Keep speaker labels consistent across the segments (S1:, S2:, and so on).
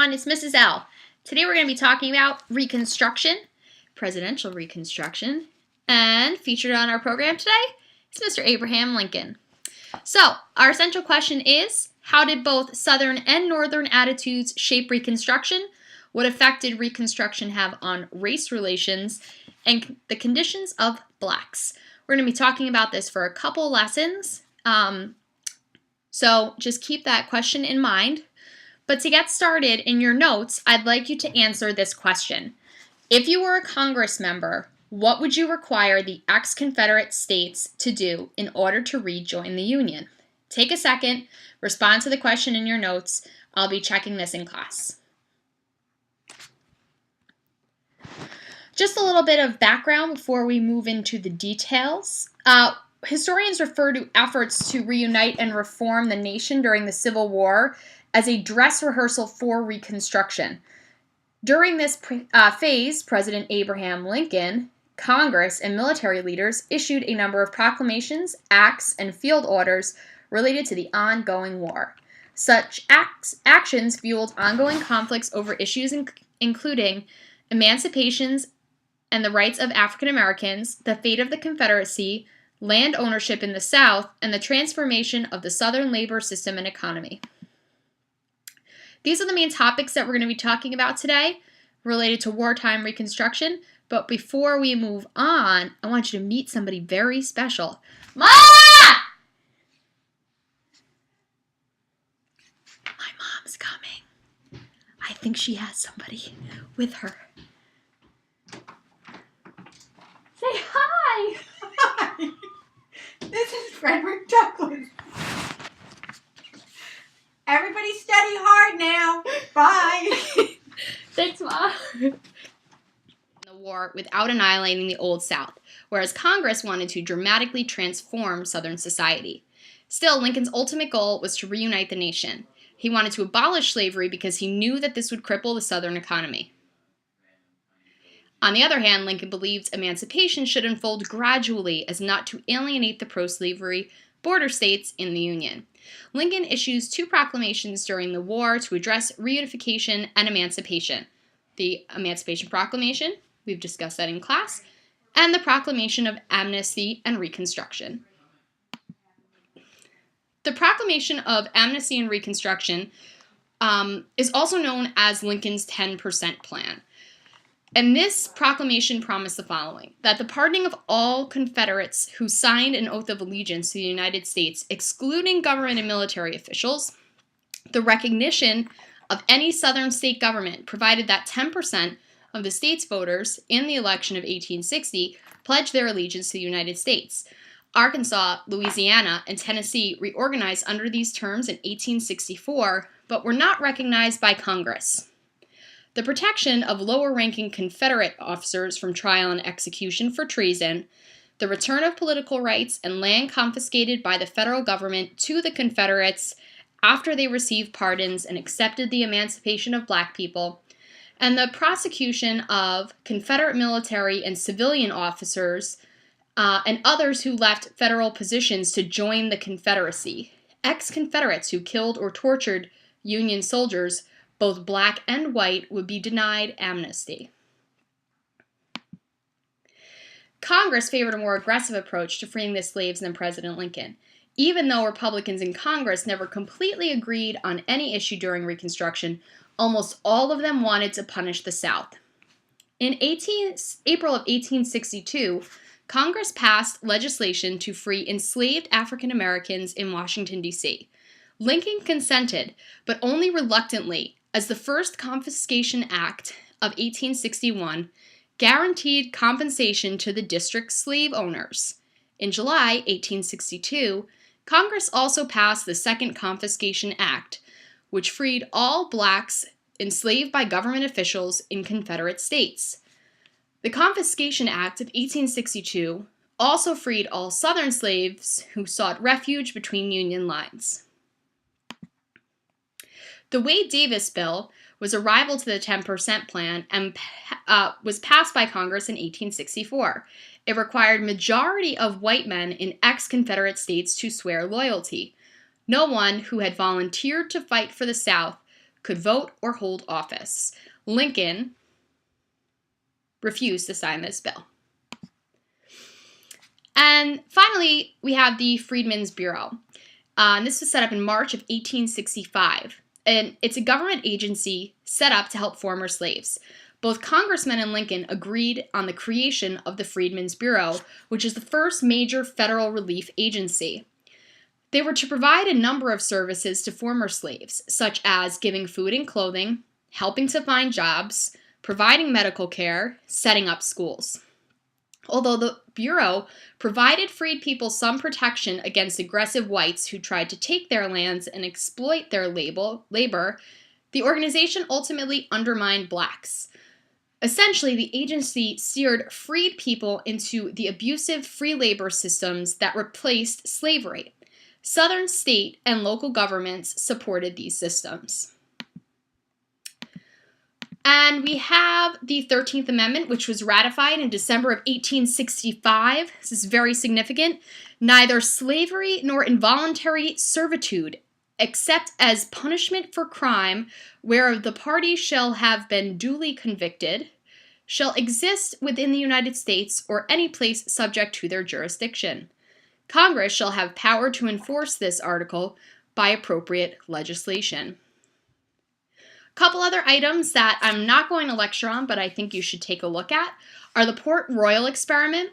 S1: everyone, it's Mrs. L. Today we're going to be talking about Reconstruction, presidential Reconstruction, and featured on our program today is Mr. Abraham Lincoln. So, our essential question is, how did both Southern and Northern attitudes shape Reconstruction? What effect did Reconstruction have on race relations and the conditions of blacks? We're going to be talking about this for a couple lessons, so just keep that question in mind. But to get started in your notes, I'd like you to answer this question. If you were a Congress member, what would you require the ex-Confederate states to do in order to rejoin the Union? Take a second, respond to the question in your notes. I'll be checking this in class. Just a little bit of background before we move into the details. Historians refer to efforts to reunite and reform the nation during the Civil War as a dress rehearsal for Reconstruction. During this phase, President Abraham Lincoln, Congress, and military leaders issued a number of proclamations, acts, and field orders related to the ongoing war. Such actions fueled ongoing conflicts over issues including emancipations and the rights of African Americans, the fate of the Confederacy, land ownership in the South, and the transformation of the Southern labor system and economy. These are the main topics that we're going to be talking about today related to wartime Reconstruction. But before we move on, I want you to meet somebody very special. Ma! My mom's coming. I think she has somebody with her. Say hi!
S2: Hi! This is Frederick Douglass. Everybody study hard now. Bye.
S1: Thanks, Mom. The war without annihilating the Old South, whereas Congress wanted to dramatically transform Southern society. Still, Lincoln's ultimate goal was to reunite the nation. He wanted to abolish slavery because he knew that this would cripple the Southern economy. On the other hand, Lincoln believed emancipation should unfold gradually as not to alienate the pro-slavery border states in the Union. Lincoln issues two proclamations during the war to address reunification and emancipation. The Emancipation Proclamation, we've discussed that in class, and the Proclamation of Amnesty and Reconstruction. The Proclamation of Amnesty and Reconstruction is also known as Lincoln's 10% Plan. And this proclamation promised the following: that the pardoning of all Confederates who signed an oath of allegiance to the United States, excluding government and military officials, the recognition of any Southern state government, provided that 10% of the state's voters in the election of 1860 pledged their allegiance to the United States. Arkansas, Louisiana, and Tennessee reorganized under these terms in 1864, but were not recognized by Congress. The protection of lower-ranking Confederate officers from trial and execution for treason, the return of political rights and land confiscated by the federal government to the Confederates after they received pardons and accepted the emancipation of black people, and the prosecution of Confederate military and civilian officers and others who left federal positions to join the Confederacy, ex-Confederates who killed or tortured Union soldiers, both black and white, would be denied amnesty. Congress favored a more aggressive approach to freeing the slaves than President Lincoln. Even though Republicans in Congress never completely agreed on any issue during Reconstruction, almost all of them wanted to punish the South. In April of 1862, Congress passed legislation to free enslaved African Americans in Washington, D.C. Lincoln consented, but only reluctantly, as the first Confiscation Act of 1861 guaranteed compensation to the district slave owners. In July 1862, Congress also passed the Second Confiscation Act, which freed all blacks enslaved by government officials in Confederate states. The Confiscation Act of 1862 also freed all Southern slaves who sought refuge between Union lines. The Wade-Davis bill was a rival to the 10% Plan and was passed by Congress in 1864. It required majority of white men in ex-Confederate states to swear loyalty. No one who had volunteered to fight for the South could vote or hold office. Lincoln refused to sign this bill. And finally, we have the Freedmen's Bureau. This was set up in March of 1865. And it's a government agency set up to help former slaves. Both Congressmen and Lincoln agreed on the creation of the Freedmen's Bureau, which is the first major federal relief agency. They were to provide a number of services to former slaves, such as giving food and clothing, helping to find jobs, providing medical care, setting up schools. Although the Bureau provided freed people some protection against aggressive whites who tried to take their lands and exploit their labor, the organization ultimately undermined blacks. Essentially, the agency steered freed people into the abusive free labor systems that replaced slavery. Southern state and local governments supported these systems. And we have the 13th Amendment, which was ratified in December of 1865. This is very significant. Neither slavery nor involuntary servitude, except as punishment for crime where the party shall have been duly convicted, shall exist within the United States or any place subject to their jurisdiction. Congress shall have power to enforce this article by appropriate legislation. Couple other items that I'm not going to lecture on, but I think you should take a look at, are the Port Royal experiment,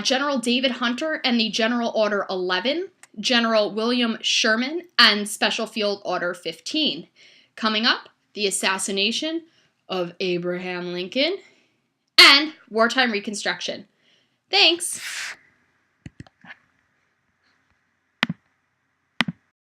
S1: General David Hunter and the General Order 11, General William Sherman, and Special Field Order 15. Coming up, the assassination of Abraham Lincoln, and wartime Reconstruction. Thanks!